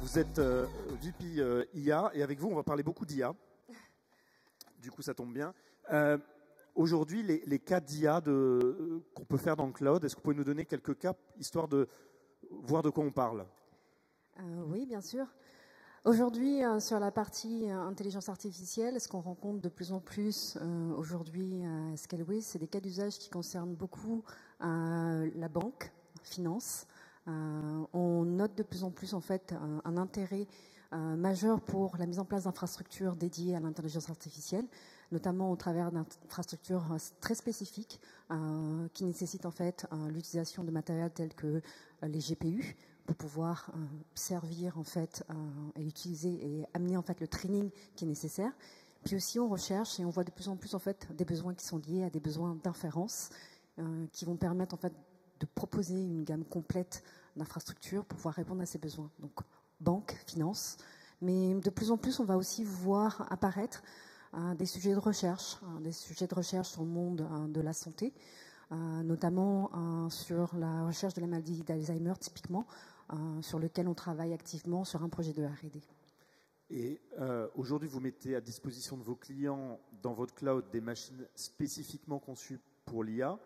Vous êtes VP IA et avec vous, on va parler beaucoup d'IA. Du coup, ça tombe bien. Aujourd'hui, les cas d'IA qu'on peut faire dans le cloud, est-ce que vous pouvez nous donner quelques cas, histoire de voir de quoi on parle? Oui, bien sûr. Aujourd'hui, sur la partie intelligence artificielle, ce qu'on rencontre de plus en plus aujourd'hui à Scaleway, c'est des cas d'usage qui concernent beaucoup la banque, finance. On note de plus en plus en fait un intérêt majeur pour la mise en place d'infrastructures dédiées à l'intelligence artificielle, notamment au travers d'infrastructures très spécifiques qui nécessitent en fait l'utilisation de matériel tels que les GPU pour pouvoir servir en fait et utiliser et amener en fait le training qui est nécessaire. Puis aussi on recherche et on voit de plus en plus en fait des besoins qui sont liés à des besoins d'inférence qui vont permettre en fait de proposer une gamme complète d'infrastructures pour pouvoir répondre à ces besoins. Donc banque, finance, mais de plus en plus on va aussi voir apparaître des sujets de recherche sur le monde de la santé, notamment sur la recherche de la maladie d'Alzheimer typiquement, sur lequel on travaille activement sur un projet de R&D. Et aujourd'hui, vous mettez à disposition de vos clients dans votre cloud des machines spécifiquement conçues pour l'IA.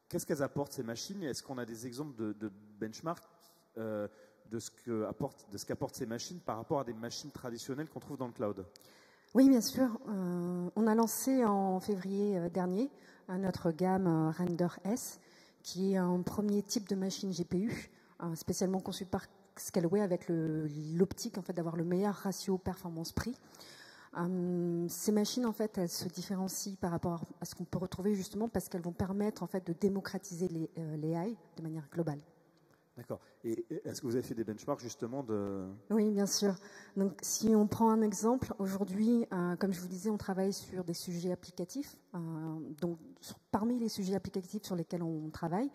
Qu'est-ce qu'elles apportent ces machines? Est-ce qu'on a des exemples de benchmark de ce qu'apportent ces machines par rapport à des machines traditionnelles qu'on trouve dans le cloud? Oui, bien sûr. On a lancé en février dernier notre gamme Render S, qui est un premier type de machine GPU spécialement conçu par Scaleway avec l'optique en fait d'avoir le meilleur ratio performance-prix. Ces machines en fait elles se différencient par rapport à ce qu'on peut retrouver justement parce qu'elles vont permettre en fait de démocratiser l'AI de manière globale. D'accord. Et est-ce que vous avez fait des benchmarks justement de... Oui, bien sûr. Donc, si on prend un exemple, aujourd'hui, comme je vous disais, on travaille sur des sujets applicatifs. Donc, parmi les sujets applicatifs sur lesquels on travaille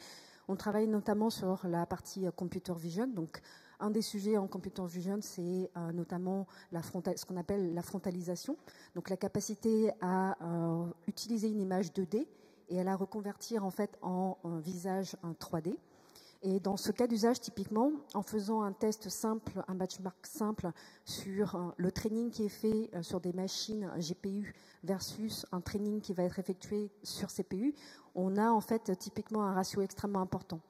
notamment sur la partie computer vision. Donc, un des sujets en computer vision, c'est notamment ce qu'on appelle la frontalisation. Donc, la capacité à utiliser une image 2D et à la reconvertir en fait en visage 3D. Et dans ce cas d'usage, typiquement, en faisant un test simple, un benchmark simple sur le training qui est fait sur des machines GPU versus un training qui va être effectué sur CPU, on a en fait typiquement un ratio extrêmement important.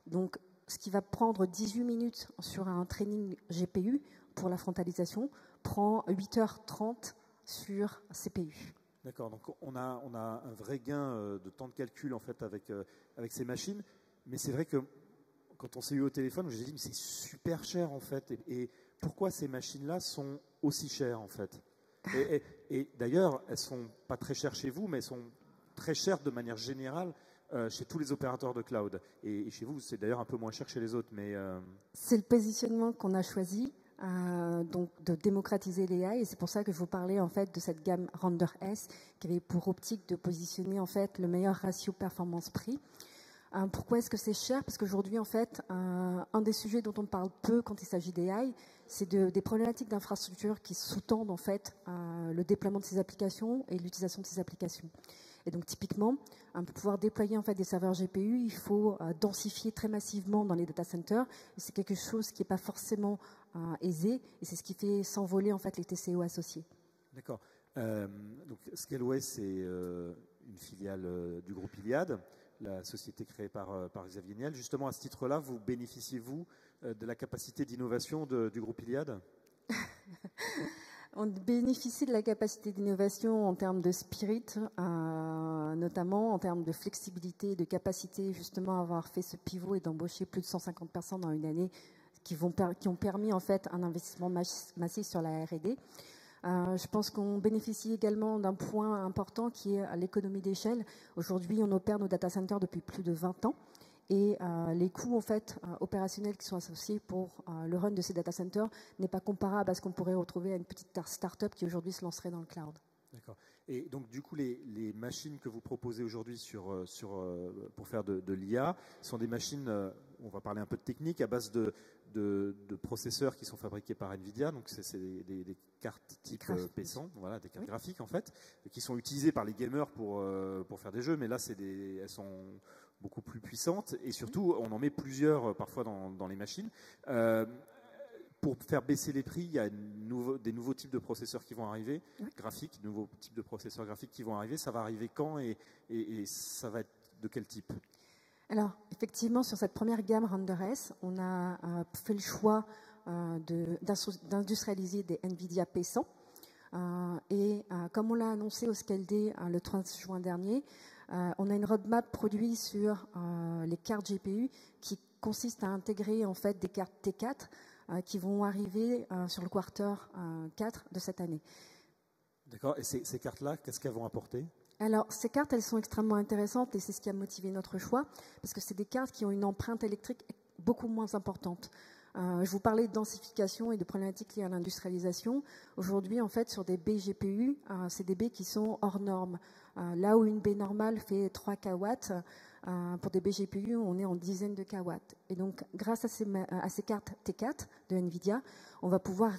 Donc, ce qui va prendre 18 minutes sur un training GPU pour la frontalisation prend 8h30 sur CPU. D'accord, donc on a un vrai gain de temps de calcul en fait avec ces machines, mais c'est vrai que quand on s'est eu au téléphone, j'ai dit mais c'est super cher en fait. Et pourquoi ces machines-là sont aussi chères en fait? Et d'ailleurs, elles sont pas très chères chez vous, mais elles sont très chères de manière générale chez tous les opérateurs de cloud. Et chez vous, c'est d'ailleurs un peu moins cher que chez les autres. Mais c'est le positionnement qu'on a choisi, donc de démocratiser l'AI. Et c'est pour ça que je vous parlais en fait de cette gamme Render S qui avait pour optique de positionner en fait le meilleur ratio performance-prix. Pourquoi est-ce que c'est cher? Parce qu'aujourd'hui, en fait, un des sujets dont on parle peu quand il s'agit d'AI, c'est des problématiques d'infrastructure qui sous-tendent en fait le déploiement de ces applications et l'utilisation de ces applications. Et donc, typiquement, pour pouvoir déployer en fait des serveurs GPU, il faut densifier très massivement dans les data centers. Et c'est quelque chose qui n'est pas forcément aisé, et c'est ce qui fait s'envoler en fait les TCO associés. D'accord. Donc, Scaleway, c'est une filiale du groupe Iliad, la société créée par Xavier Niel. Justement, à ce titre-là, vous bénéficiez-vous de la capacité d'innovation du groupe Iliad? On bénéficie de la capacité d'innovation en termes de spirit, notamment en termes de flexibilité, de capacité justement à avoir fait ce pivot et d'embaucher plus de 150 personnes dans une année qui ont permis en fait un investissement massif sur la R&D. Je pense qu'on bénéficie également d'un point important qui est l'économie d'échelle. Aujourd'hui, on opère nos data centers depuis plus de 20 ans. Et les coûts en fait opérationnels qui sont associés pour le run de ces data centers n'est pas comparable à ce qu'on pourrait retrouver à une petite start-up qui aujourd'hui se lancerait dans le cloud. D'accord. Et donc du coup, les machines que vous proposez aujourd'hui pour faire de l'IA sont des machines, on va parler un peu de technique, à base de processeurs qui sont fabriqués par Nvidia. Donc c'est des cartes type P100, voilà, des cartes graphiques en fait, qui sont utilisées par les gamers pour faire des jeux. Mais là, elles sont beaucoup plus puissantes et surtout, on en met plusieurs parfois dans les machines. pour faire baisser les prix, il y a des nouveaux types de processeurs qui vont arriver, graphiques, de nouveaux types de processeurs graphiques qui vont arriver. Ça va arriver quand et ça va être de quel type? Alors, effectivement, sur cette première gamme Render-S, on a fait le choix d'industrialiser des NVIDIA P100. Comme on l'a annoncé au Scale Day le 30 juin dernier, on a une roadmap produite sur les cartes GPU qui consiste à intégrer en fait des cartes T4 qui vont arriver sur le quarter 4 de cette année. D'accord. Et ces cartes-là, qu'est-ce qu'elles vont apporter? Alors, ces cartes, elles sont extrêmement intéressantes et c'est ce qui a motivé notre choix, parce que c'est des cartes qui ont une empreinte électrique beaucoup moins importante. Je vous parlais de densification et de problématiques liées à l'industrialisation. Aujourd'hui, en fait, sur des baies GPU, c'est des baies qui sont hors normes. Là où une baie normale fait 3 kW, pour des baies GPU, on est en dizaines de kW. Et donc, grâce à ces cartes T4 de NVIDIA, on va pouvoir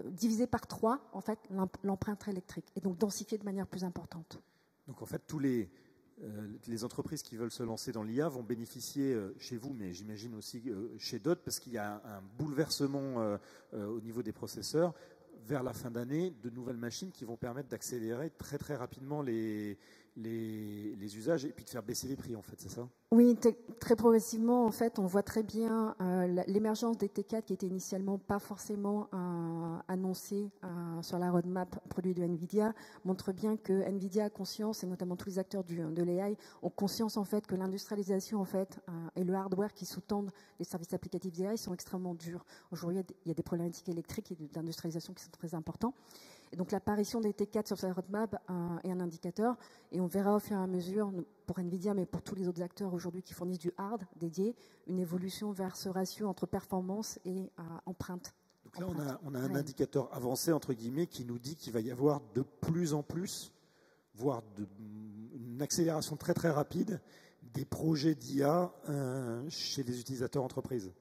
diviser par 3 en fait, l'empreinte électrique et donc densifier de manière plus importante. Donc en fait, tous les entreprises qui veulent se lancer dans l'IA vont bénéficier chez vous, mais j'imagine aussi chez d'autres, parce qu'il y a un bouleversement au niveau des processeurs vers la fin d'année, de nouvelles machines qui vont permettre d'accélérer très très rapidement les usages et puis de faire baisser les prix, en fait, c'est ça? Oui, très progressivement, en fait, on voit très bien l'émergence des T4 qui était initialement pas forcément annoncée sur la roadmap produit de NVIDIA, montre bien que NVIDIA a conscience, et notamment tous les acteurs de l'AI, ont conscience en fait que l'industrialisation en fait, et le hardware qui sous-tendent les services applicatifs d'AI sont extrêmement durs. Aujourd'hui, il y a des problématiques électriques et d'industrialisation qui sont très importants. Et donc l'apparition des T4 sur cette roadmap est un indicateur, et on verra au fur et à mesure, pour NVIDIA, mais pour tous les autres acteurs aujourd'hui qui fournissent du hard dédié, une évolution vers ce ratio entre performance et empreinte. Donc là, on a un indicateur avancé, entre guillemets, qui nous dit qu'il va y avoir de plus en plus, voire une accélération très très rapide des projets d'IA chez les utilisateurs entreprises.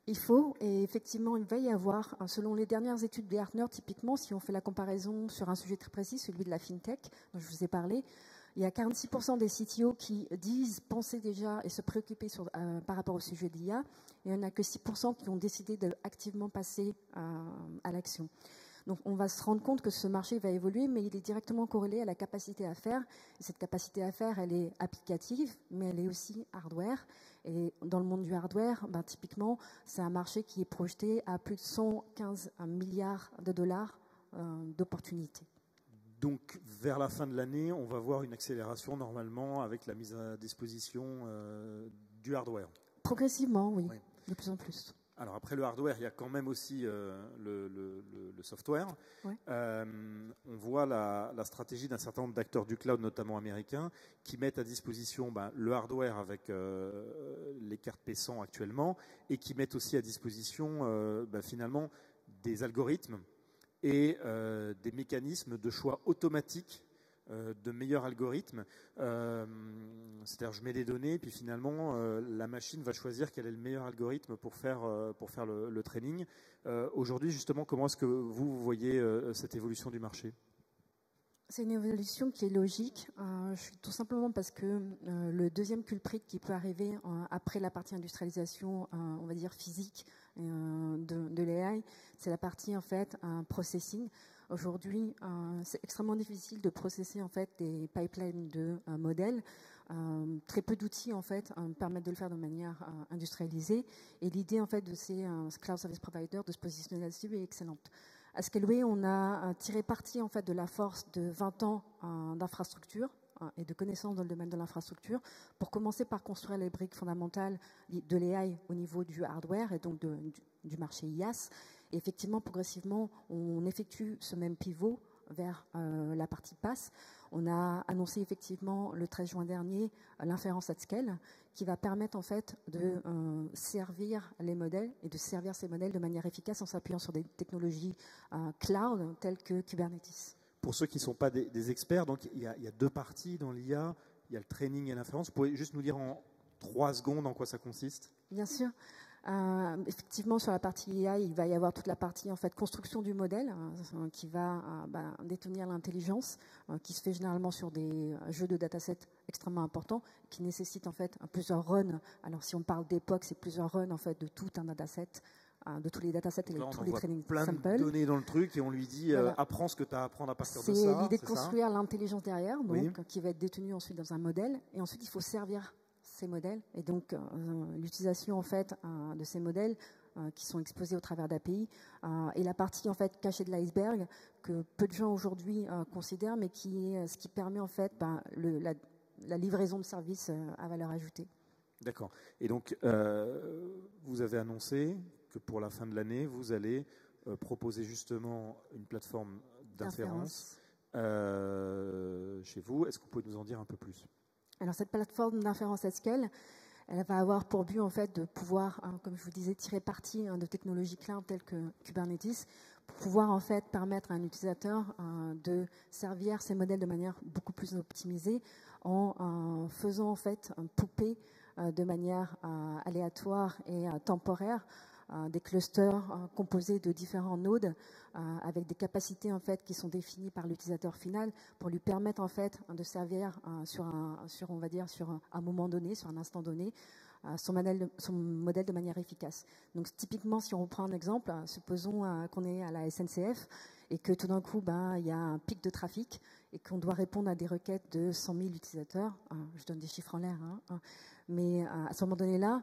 Il faut, et effectivement, il va y avoir, selon les dernières études de Gartner, typiquement, si on fait la comparaison sur un sujet très précis, celui de la FinTech, dont je vous ai parlé, il y a 46% des CTO qui disent penser déjà et se préoccuper par rapport au sujet de l'IA, et il n'y en a que 6% qui ont décidé d'activement passer à l'action. Donc on va se rendre compte que ce marché va évoluer, mais il est directement corrélé à la capacité à faire. Et cette capacité à faire, elle est applicative, mais elle est aussi hardware. Et dans le monde du hardware, typiquement, c'est un marché qui est projeté à plus de 115 milliards de dollars d'opportunités. Donc vers la fin de l'année, on va voir une accélération normalement avec la mise à disposition du hardware. Progressivement, oui, de plus en plus. Alors après le hardware, il y a quand même aussi le software. Ouais. On voit la stratégie d'un certain nombre d'acteurs du cloud, notamment américains, qui mettent à disposition le hardware avec les cartes P100 actuellement, et qui mettent aussi à disposition finalement des algorithmes et des mécanismes de choix automatiques de meilleurs algorithmes. C'est-à-dire, je mets des données, puis finalement, la machine va choisir quel est le meilleur algorithme pour faire le training. Aujourd'hui, justement, comment est-ce que vous voyez cette évolution du marché ? C'est une évolution qui est logique, tout simplement parce que le deuxième culprit qui peut arriver après la partie industrialisation, on va dire physique de l'AI, c'est la partie en fait processing. Aujourd'hui, c'est extrêmement difficile de processer en fait des pipelines de modèles. Très peu d'outils en fait permettent de le faire de manière industrialisée. Et l'idée en fait de ces cloud service providers de se positionner là-dessus est excellente. À Scaleway, on a tiré parti en fait de la force de 20 ans d'infrastructure et de connaissances dans le domaine de l'infrastructure pour commencer par construire les briques fondamentales de l'AI au niveau du hardware et donc du marché IaaS. Et effectivement, progressivement, on effectue ce même pivot vers la partie PaaS. On a annoncé effectivement le 13 juin dernier l'inférence at scale qui va permettre en fait de servir les modèles et de servir ces modèles de manière efficace en s'appuyant sur des technologies cloud telles que Kubernetes. Pour ceux qui ne sont pas des experts, donc il y a deux parties dans l'IA, il y a le training et l'inférence. Vous pouvez juste nous dire en 3 secondes en quoi ça consiste ? Bien sûr. Effectivement, sur la partie IA, il va y avoir toute la partie en fait construction du modèle qui va détenir l'intelligence, qui se fait généralement sur des jeux de datasets extrêmement importants, qui nécessitent en fait plusieurs runs. Alors si on parle d'époque, c'est plusieurs runs en fait de tout un dataset de tous les datasets et là, tous les training plein samples. de données dans le truc et on lui dit Voilà. apprends ce que tu as à apprendre à partir de ça. C'est l'idée de construire l'intelligence derrière, donc, Oui. qui va être détenue ensuite dans un modèle, et ensuite il faut servir ces modèles, et donc l'utilisation en fait de ces modèles qui sont exposés au travers d'API est la partie en fait cachée de l'iceberg que peu de gens aujourd'hui considèrent, mais qui est ce qui permet en fait la livraison de services à valeur ajoutée. D'accord. Et donc, vous avez annoncé que pour la fin de l'année, vous allez proposer justement une plateforme d'inférence chez vous. Est-ce que vous pouvez nous en dire un peu plus ? Alors, cette plateforme d'inférence at scale, elle va avoir pour but en fait de pouvoir, comme je vous disais, tirer parti de technologies cloud telles que Kubernetes, pour pouvoir en fait permettre à un utilisateur de servir ces modèles de manière beaucoup plus optimisée en faisant en fait pouper de manière aléatoire et temporaire des clusters composés de différents nodes avec des capacités en fait qui sont définies par l'utilisateur final pour lui permettre en fait de servir sur un moment donné, sur un instant donné, son modèle de manière efficace. Donc typiquement, si on prend un exemple, supposons qu'on est à la SNCF et que tout d'un coup, il y a un pic de trafic et qu'on doit répondre à des requêtes de 100 000 utilisateurs. Je donne des chiffres en l'air, mais à ce moment donné-là,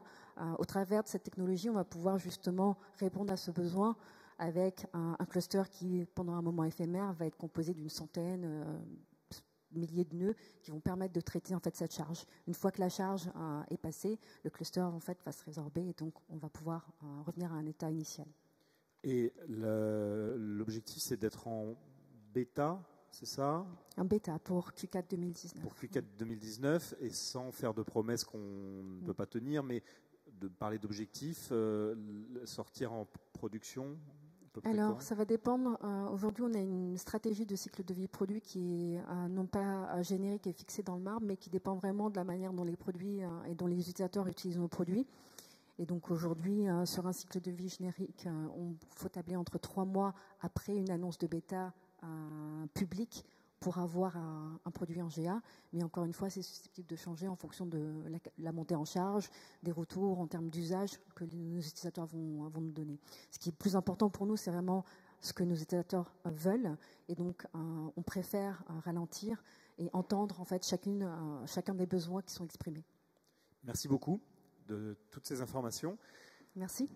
au travers de cette technologie, on va pouvoir justement répondre à ce besoin avec un cluster qui, pendant un moment éphémère, va être composé d'une centaine, milliers de nœuds qui vont permettre de traiter en fait cette charge. Une fois que la charge est passée, le cluster en fait va se résorber et donc on va pouvoir revenir à un état initial. Et l'objectif, c'est d'être en bêta, c'est ça ? En bêta pour Q4 2019. Pour Q4 2019, et sans faire de promesses qu'on ne peut pas tenir, mais de parler d'objectifs, sortir en production. Alors, ça va dépendre. Aujourd'hui, on a une stratégie de cycle de vie produit qui est non pas générique et fixée dans le marbre, mais qui dépend vraiment de la manière dont les produits et dont les utilisateurs utilisent nos produits. Et donc aujourd'hui, sur un cycle de vie générique, il faut tabler entre 3 mois après une annonce de bêta publique pour avoir un produit en GA. Mais encore une fois, c'est susceptible de changer en fonction de la montée en charge, des retours en termes d'usage que nos utilisateurs vont nous donner. Ce qui est plus important pour nous, c'est vraiment ce que nos utilisateurs veulent. Et donc, on préfère ralentir et entendre en fait chacun des besoins qui sont exprimés. Merci beaucoup de toutes ces informations. Merci.